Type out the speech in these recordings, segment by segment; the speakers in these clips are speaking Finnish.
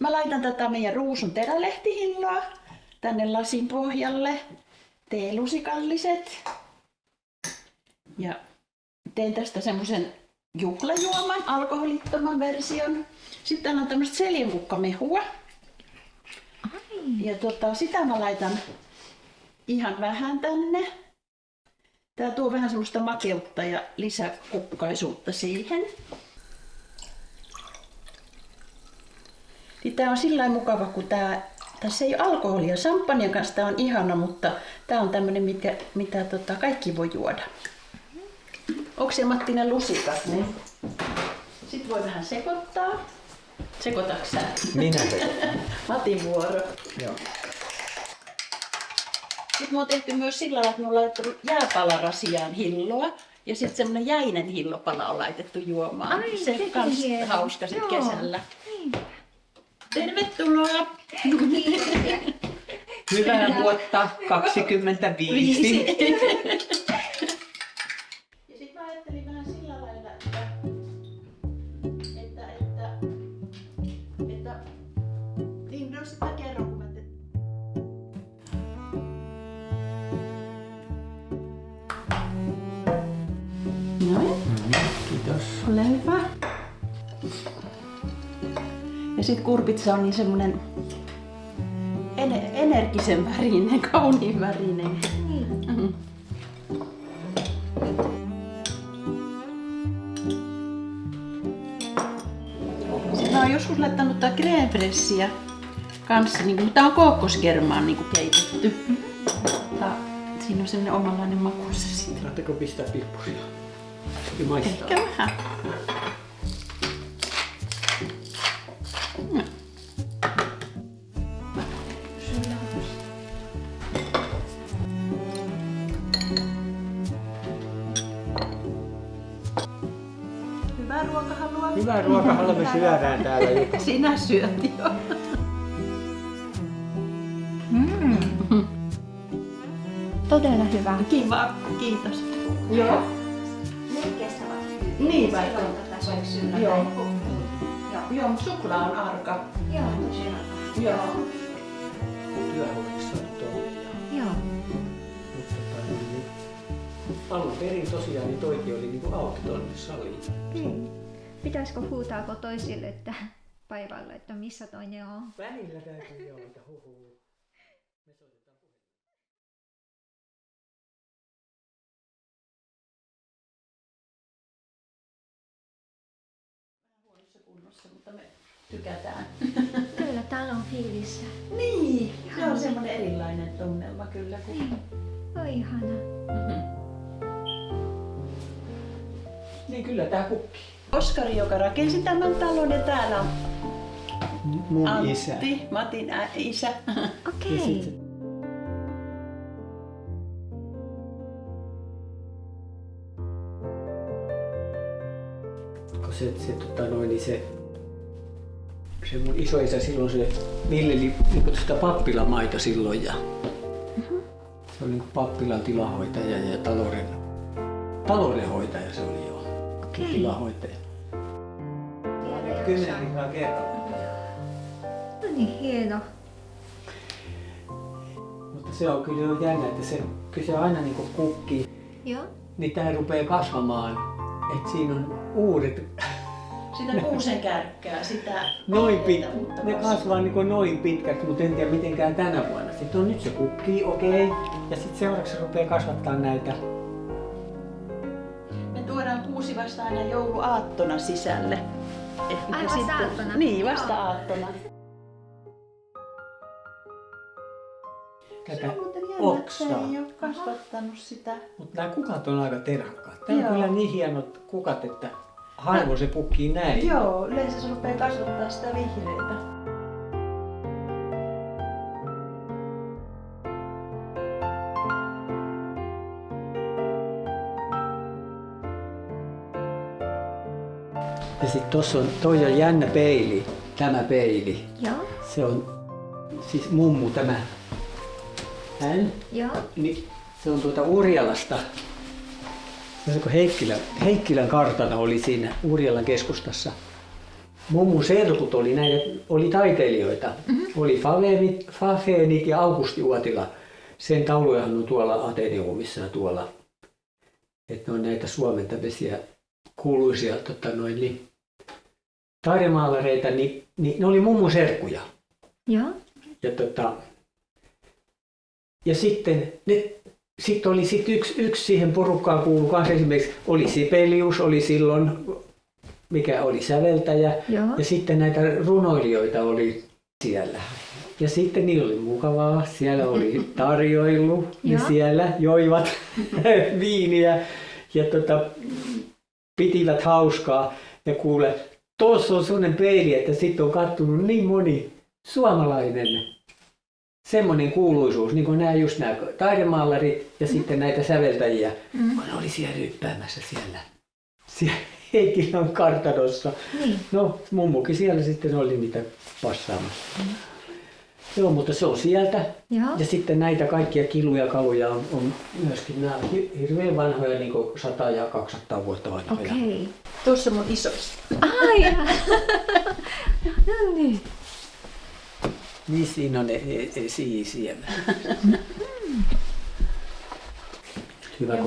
mä laitan tätä meidän ruusun terälehtihilloa tänne lasin pohjalle. Teelusikalliset. Ja teen tästä semmoisen juhlajuoman, alkoholittoman version. Sitten täällä on tämmöistä seljenkukkamehua. Ja sitä mä laitan ihan vähän tänne. Tää tuo vähän semmoista makeutta ja lisäkukkaisuutta siihen. Tää on sillä mukava, kun tässä ei ole alkoholia. Samppanjan kanssa tää on ihana, mutta tää on tämmönen, mitä kaikki voi juoda. Onko se Mattinen lusikat? Niin. Sitten voi vähän sekoittaa. Sekoitatko sä? Minä sekoitan. Matin vuoro. Joo. Sitten mä oon tehty myös sillä lailla, että mä oon laittanut jääpalarasiaan hilloa. Ja sitten semmonen jäinen hillopala on laitettu juomaan. Ai, se on kans hauska sit kesällä. Tervetuloa! Hyvää vuotta 2025. Ja sit mä ajattelin vähän sillä lailla, että niin no sitä kerron, kun mä Noin. Kiitos. Ole hyvä. Ja sit kurpitsa on niin semmonen energisen värinen, kauniin värinen. Mm. Sitten mä oon joskus laittanut tää crème fraîchea kanssa, niin tää on kookoskermaan niin keitetty. Siinä on semmonen omanlainen makussa sitten. Saatteko pistää pippuria? Ja maistaa. Ehkä vähän. Hyvää ruokahalua. Hyvää ruokahalua me syödään täällä jo. Sinä syöt jo. Todella hyvä. Kiva, kiitos. Joo. Ne kestävät hyvin. Niin vaikka. vaikka. Syksyllä. Joo. Joo. Joo, mutta suklaa on arka. Joo, tosi arka. Joo. Työhuoneessa on toimia. Joo. Mutta alun perin tosiaan niin toikin oli niinku auki tonne saliin. Niin. Pitäisikö huutaako toisille että päivällä, että missä toinen on? Välillä täytyy joo, että huhuu. Me soitetaan puhelin. Huonossa kunnossa, mutta me tykätään. Kyllä, täällä on fiilissä. Niin, se on semmoinen erilainen tunnelma kyllä. Kun... Niin. Oi ihana. Niin kyllä tää kukkii. Oskari, joka rakensi tämän talon, ja täällä on Mun Antti, isä. Matin isä. Okei. Ja sit kun se mun isoisä silloin se viljeli niin sitä pappilamaita silloin ja se oli niin pappilan tilahoitaja ja taloudenhoitaja se oli jo. Okei. Tilahoitaja. 10 lihaa kerralla. No niin, hieno. Mutta se on kyllä jo jännä, että kyllä se aina niin kuin kukkii, Joo. niin tää rupeaa kasvamaan. Että siinä on uudet, Sitä kuusen kärkkää, sitä noin pientä, mutta ne kasvaa niin kuin noin pitkäksi, mutta en tiedä mitenkään tänä vuonna. Sitten on nyt se kukkii, okei. Ja sitten seuraavaksi se rupeaa kasvattaa näitä. Me tuodaan kuusi vasta aina jouluaattona sisälle. Ai, vasta aattona? Niin, vasta Joo. aattona. Tätä Se on muuten jännä, oksaa. että ei ole kasvattanut sitä. Mutta nämä kukat on aika terhakkaat. Tää on Joo. kyllä niin hienot kukat, että harvoin se pukkii näin. Joo, yleensä se rupeaa kasvattaa sitä vihreitä. Ja sitten toi on jännä peili, tämä peili. Joo. Se on siis mummu tämä. Hän, Joo. niin se on tuota Urjalasta. Se on kun Heikkilän kartano oli siinä Urjalan keskustassa. mummun serkut oli taiteilijoita. Oli Fafenit ja Augusti Uotila. Sen taulujahan on tuolla Ateneumissa ja tuolla. Että ne on näitä Suomen tämmöisiä kuuluisia taidemaalareita, niin ne oli mummun serkkuja. Joo. Ja sitten oli yksi siihen porukkaan kuului kanssa, esimerkiksi oli Sibelius, oli silloin, mikä oli säveltäjä. Joo. Ja sitten näitä runoilijoita oli siellä. Ja sitten niillä oli mukavaa, siellä oli tarjoilu, ne siellä joivat viiniä ja pitivät hauskaa. Ja kuule, tuossa on sellainen peili, että sitten on kattonut niin moni suomalainen semmoinen kuuluisuus, niin kuin nämä taidemaalarit ja sitten näitä säveltäjiä, kun ne oli siellä ryppäämässä siellä Heikkilän kartanossa. Niin. No, mummukin siellä sitten oli niitä passaamassa. Joo, mutta se on sieltä. Joo. Ja sitten näitä kaikkia kiluja kaluja on myöskin nämä hirveän vanhoja, niin kuin 100 ja 200 vuotta vanhoja. Okei. Tuossa mun isoissa. Ai no niin. Niin siinä on siellä. Hyvä, Ja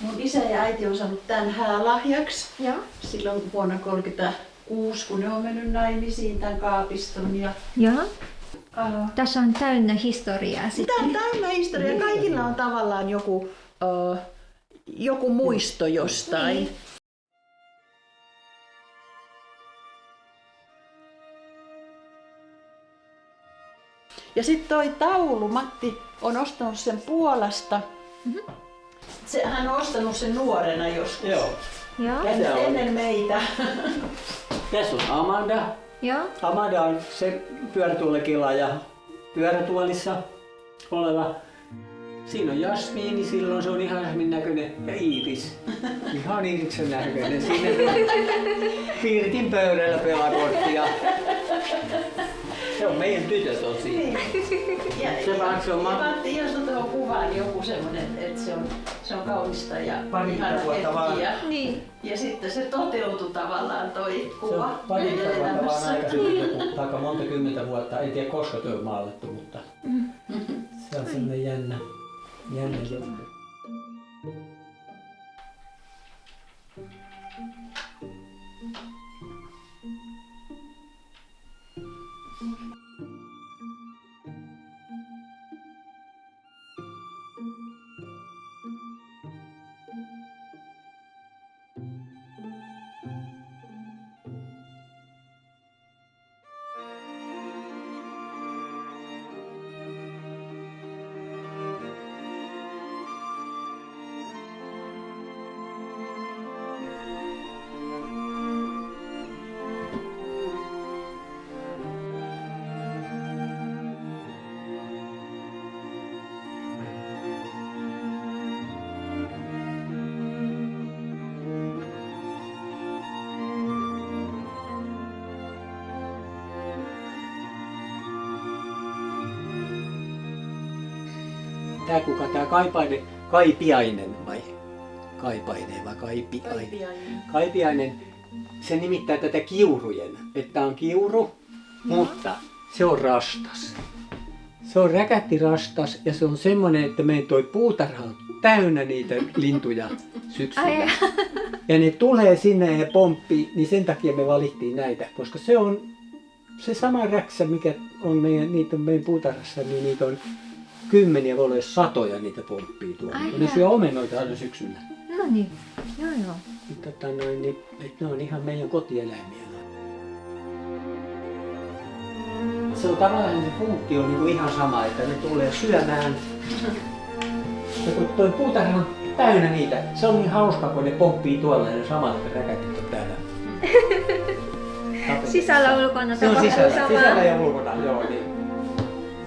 mun isä ja äiti on saanut tämän häälahjaksi. Joo. Silloin vuonna 1936, kun ne on mennyt naimisiin tämän kaapiston. Joo. Tässä on täynnä historiaa sitten. Tämä on täynnä historiaa. Kaikilla on tavallaan joku muisto jostain. Niin. Ja sitten toi taulu, Matti on ostanut sen Puolasta. Hän on ostanut sen nuorena joskus. Joo. Joo. Ennen meitä. Tässä on Amanda. Joo. Amanda on se pyörätuolikila ja pyörätuolissa oleva. Siinä on Jasmiini, silloin se on ihan Jasmin näköinen, ja Iiris. Ihan Iiriksen näköinen. Siinä Pirtin pöydällä pelaa korttia. Se on meidän tytöt on siinä. Ja Matti ilmestui tuohon kuvaan joku semmoinen, että se on kaunista ja ihana hetki. Niin. Ja sitten se toteutui tavallaan toi Se on kuva parikymmentä vuotta vaan elämässä. aikaisemmin, taikka monta kymmentä vuotta. En tiedä koska tuo on maalattu, mutta se on sellainen jännä juttu. Tää kuka tää Kaipiainen vai? Kaipainen vai Kaipiainen? Kaipiainen, se nimittää tätä kiurujen, että on kiuru, mutta se on rastas. Se on räkättirastas ja se on semmoinen, että meidän toi puutarha on täynnä niitä lintuja syksyllä. Ja ne tulee sinne ja pomppii, niin sen takia me valittiin näitä, koska se on se sama räksä, mikä on meidän puutarhassa, niin niitä on kymmeniä, voi olla satoja niitä pomppii tuolla. Ne syö omenoita aina syksyllä. No niin, joo. Ne on ihan meidän kotieläimiä. Se on tavallaan se funktio on niin ihan sama, että ne tulee syömään. Ja kun tuo puutarha on täynnä niitä, se on niin hauska, kun ne pomppii tuolla ja ne samat räkätit on täällä. Sisällä ulkona se on tapahtuu samaa. sisällä ja ulkona, joo. Niin.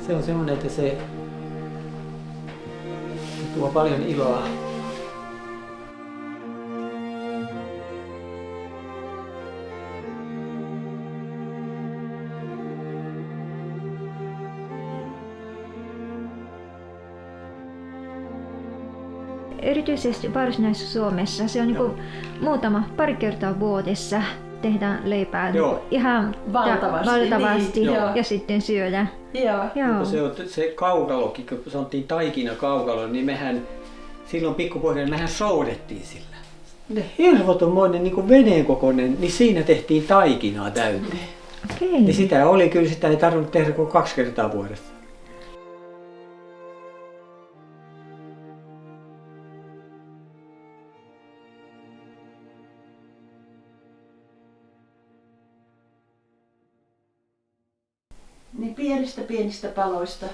Se on semmoinen, että se tuo paljon iloa. Erityisesti Varsinais-Suomessa se on niin pari kertaa vuodessa tehdään leipää Joo. niin ihan Valtavasti, niin, ja sitten syödä. Joo. Joo. Se kaukalokin, kun sanottiin taikina-kaukalo, niin mehän silloin pikkupohjalla mehän soudettiin sillä. Ne hirvotonmoinen niin veneen kokoinen, niin siinä tehtiin taikinaa täyteen. Okei. Niin sitä oli kyllä, sitä ei tarvinnut tehdä kuin 2 kertaa vuodessa. Niin pienistä paloista.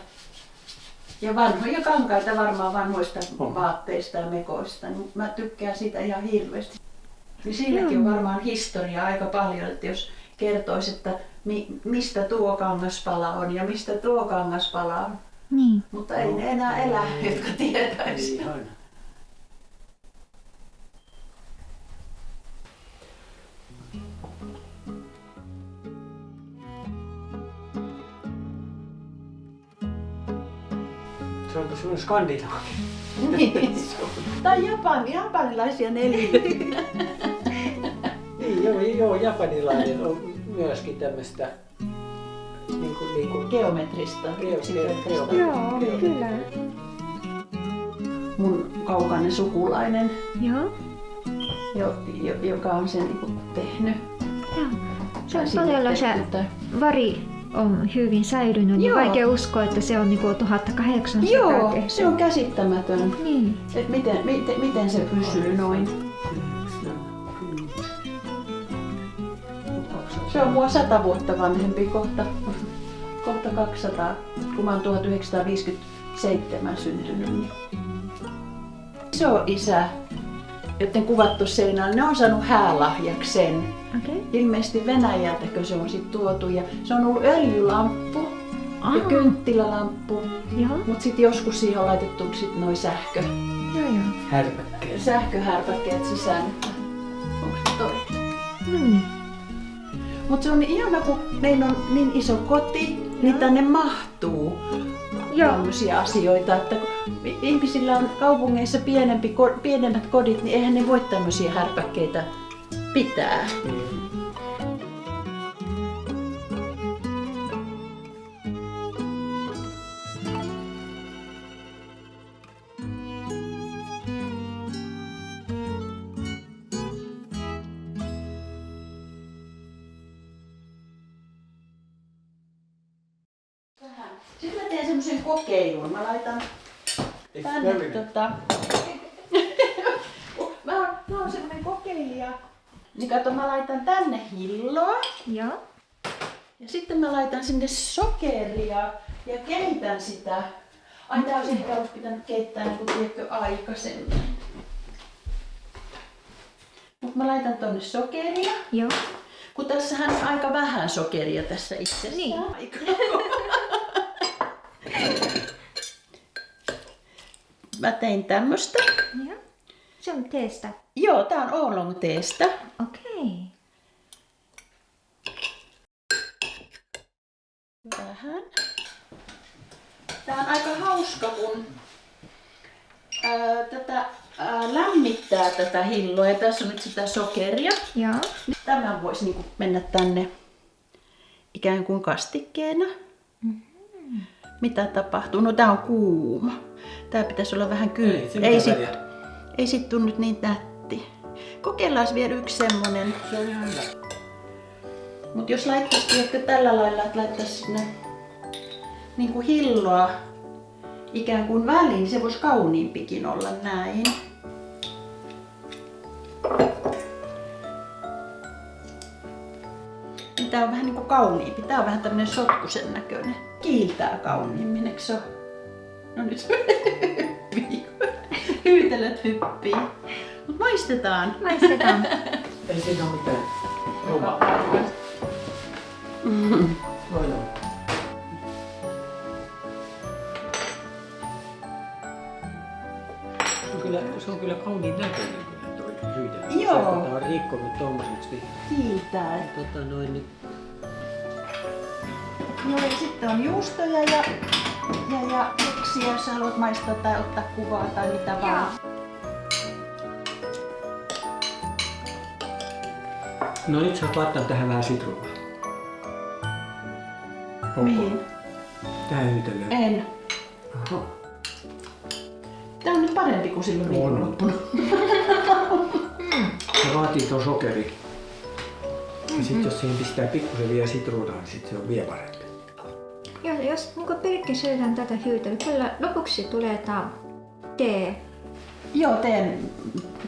Ja vanhoja kankaita varmaan vanhoista vaatteista ja mekoista. Niin mä tykkään sitä ihan hirveästi. Niin siinäkin on varmaan historiaa aika paljon, että jos kertoisi, että mistä tuo kangaspala on ja mistä tuo kangaspala on. Niin. Mutta ei ne enää elä, jotka tietäisi. Ihan. Se on semmoinen skandinaavi. Niin. Tai japanilaisia neliöitä. Niin, joo, japanilainen on myöskin tämmöistä niinku Geometrista. yksinkertaista. Joo, kyllä. Mun kaukainen sukulainen, Joo. joka on sen niinku tehnyt. Joo. Se on Tai todella se tehty. vari on hyvin säilynyt, niin Joo. vaikea uskoa, että se on niinku 1800 Joo, tehty. se on käsittämätön. Niin. Et miten se pysyy noin. Se on mua 100 vuotta vanhempi kohta 200, kun mä oon 1957 syntynyt. Niin. Iso isä, joten kuvattu seinällä, ne on saanut häälahjaksi sen. Okei. Ilmeisesti Venäjältäkö se on sit tuotu ja se on ollut öljylamppu ja kynttilälamppu, Joo. mut sit joskus siihen on laitettu sit noi Joo. härpäkkeet. sähköhärpäkkeet sisään, että onko se toi? Niin. Mut se on niin ihana, kun meillä on niin iso koti, niin tänne mahtuu Joo. tämmöisiä asioita, että kun ihmisillä on kaupungeissa pienemmät kodit, niin eihän ne voi tämmöisiä härpäkkeitä pitää. Sitten mä teen semmoisen kokeilun. Mä laitan tänne mä oon semmoinen kokeilija. Niin kato, mä laitan tänne hilloa. Joo. Ja sitten mä laitan sinne sokeria ja keitän sitä. Ai tää olisi ehkä ollut pitänyt keittää niin kuin tiedätkö aikaisemmin. Mut mä laitan tonne sokeria. Joo. Kun tässähän on aika vähän sokeria tässä itsessään. Niin. Mä tein tämmöstä. Joo. Se on teestä. Joo, tää on oolong teestä. Okei. Vähän. Tää on aika hauska, kun tätä lämmittää tätä hilloa ja tässä on nyt sitä sokeria. Joo. Nyt tämä voisi niinku mennä tänne ikään kuin kastikkeena. Mitä tapahtuu? No tää on kuuma. Tää pitäisi olla vähän kylmä. Ei sit tuu nyt niin nätti. Kokeillaan vielä yksi semmonen. Se on ihan hyvä. Mut jos laittaisi ehkä tällä lailla, että laittaisi sinne niinku hilloa ikään kuin väliin, niin se voisi kauniimpikin olla näin. Niin tää on vähän niinku kauniimpi. Tää on vähän tämmönen sotkusen näköinen. Kiiltää kauniimmin, eikö se oo? No nyt se hyppii. Hyytelöt hyppii. Mut maistetaan. Maistetaan. Ei siinä ole mitään. Oma. Joo. Se on kyllä kauniin näköinen kyllä toi hyytelö. Joo. Se, kun tää on rikkonut tommoseksi, niin Kiiltää. niin Joo, ja sitten on juustoja ja keksiä, jos haluat maistaa tai ottaa kuvaa tai mitä vaan. No nyt sä oot laittanut tähän vähän sitruunaa. Mihin? Tähän hyytelöön. En. Aha. Tää on nyt parempi kuin silloin viikonloppuna. Se vaatii ton sokeri. Ja sit jos siihen pistää pikkusen vielä sitruunaa, niin sit se on vielä parempi. Ja jos niin pelkkä syödään tätä hyytelyä, kyllä lopuksi tulee tämä tee Joo, teen.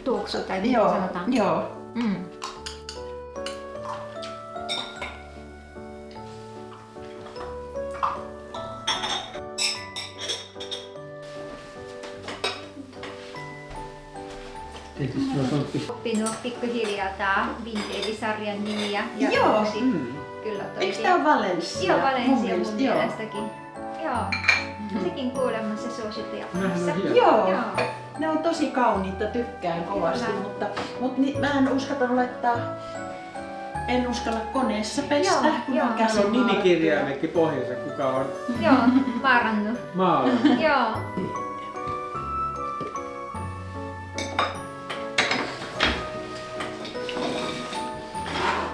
tuoksu tai mitä Joo, sanotaan. joo. Mm. Tietysti jos on Oppinut pikkuhiljaa tää Vintage-sarjan nimiä. Ja Joo. uusi. Kyllä Eikö tää ole Valencia? Joo, Valencia mun joo. mielestäkin. Joo. Sekin kuulemma se suosittu Japanissa. Nämähän on hieno. Joo. Joo. Ne on tosi kauniita, tykkään kovasti, Kyllä. mutta mä en uskalla laittaa, en uskalla koneessa pestä, Joo, kun joo. on Täällä on käsin nimikirjaimekin pohjassa, kuka on Joo, vaarannut. maalannut. Joo.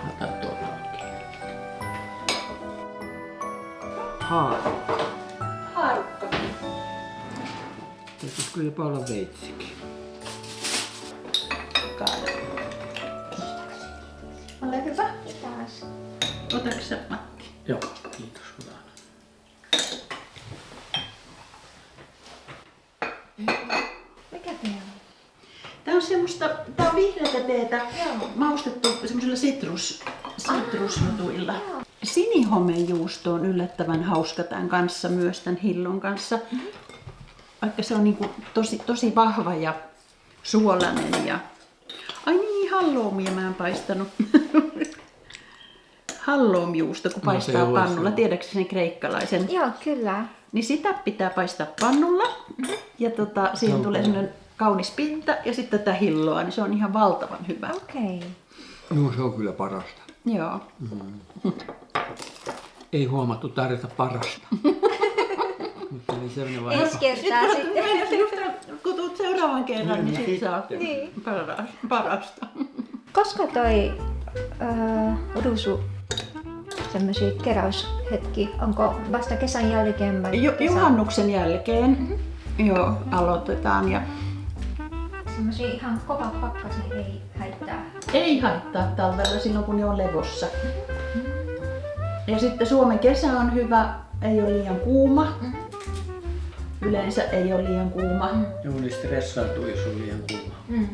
Ota tuolta. Haarukka. haarukka. Täytyisikö jopa olla veitsikin? Kaada. Ole hyvä. Taas. Otatko sä, Matti? Joo, kiitos. Hyvä. Mikä tää on? Tää on semmoista, tää on vihreätä teetä, Joo. maustettu semmoisilla sitrusnutuilla. Sinihomejuusto on yllättävän hauska tämän kanssa, myös tämän hillon kanssa. Vaikka se on niinku tosi vahva ja suolainen. Ja... Ai niin, halloumia mä en paistanut. Halloumjuusto, kun paistaa se on pannulla. se. Tiedätkö sen kreikkalaisen? Joo, kyllä. Niin sitä pitää paistaa pannulla. Ja siihen Joo. tulee semmoinen kaunis pinta ja sitten tätä hilloa, niin se on ihan valtavan hyvä. Okei. No se on kyllä parasta. Joo. Ei huomattu tarjota parasta. Mutta oli sellainen vaihe. Ensi kertaa sitten. Kun tuut seuraavan kerran, niin sit saa Niin. parasta. Koska toi ruusu semmoisia keräyshetki, onko vasta kesän jälkeen vai Juhannuksen jälkeen joo, aloitetaan. Ja semmoisia ihan kova pakkasen ei haittaa. ei haittaa talvella silloin, kun ne on levossa. Ja sitten Suomen kesä on hyvä, ei ole liian kuuma. Yleensä ei ole liian kuuma. Joo, niin stressaantuu, jos on liian kuuma. Mm.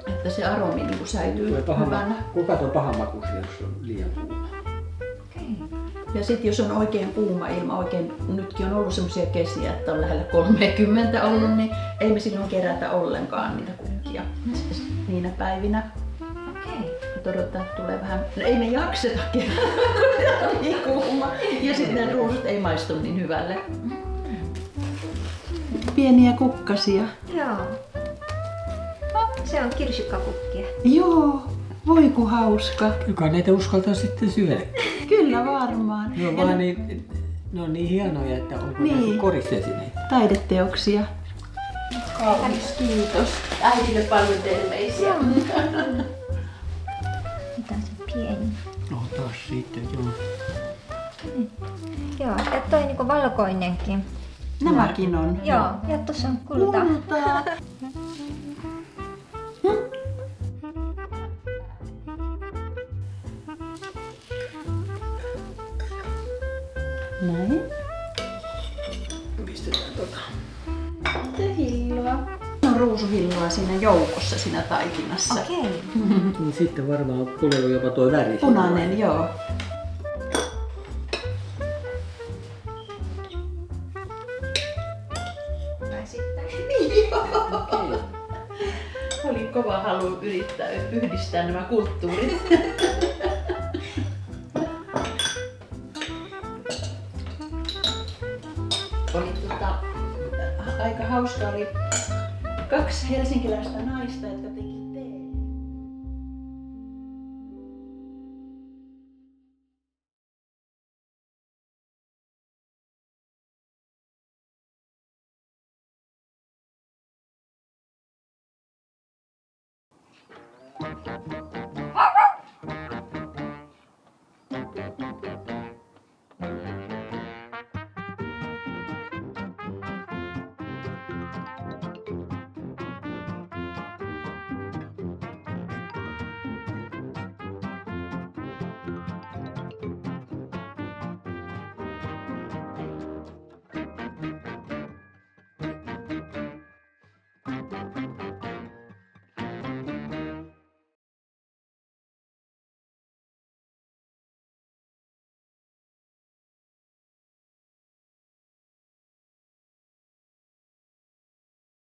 Että se aromi niin säilyy Tulee hyvänä. Kuka tuo pahamakuisia, jos on liian kuuma? Okei. Ja sitten jos on oikein kuuma ilma, nytkin on ollut semmoisia kesiä, että on lähellä 30 ollut, niin ei me silloin kerätä ollenkaan niitä kukkia niinä päivinä. Okei. Nyt odottaa, että tulee vähän, no ei me jakseta kerätä, kun se on niin kuuma. Ja sitten ne ruusut ei maistu niin hyvälle. Pieniä kukkasia. Joo. Se on kirsikkakukkia. Joo, voi ku hauska. Joka näitä uskaltaa sitten syödä. Kyllä varmaan. Ne on, Ja vaan niin, ne on niin hienoja, että onko Niin. ne koristeesineitä. taideteoksia. Kaunis, kiitos. Äidille paljon terveisiä. Joo. Mitä se pieni? No taas sitten, joo. Joo, ja toi niinku valkoinenkin. Nämäkin on. Joo, ja tossa on kulta. Kultaa. Näin. Pistetään tota. Sitten hilloa. On ruusuhilloa siinä joukossa siinä taikinassa. Okei. Niin sitten varmaan on tullut jopa tuo väri. Punainen, joo. Tai sitten. Okei. Oli kova halu yrittää yhdistää nämä kulttuurit. Oli aika hauska, oli 2 helsinkiläistä naista, jotka teki teen.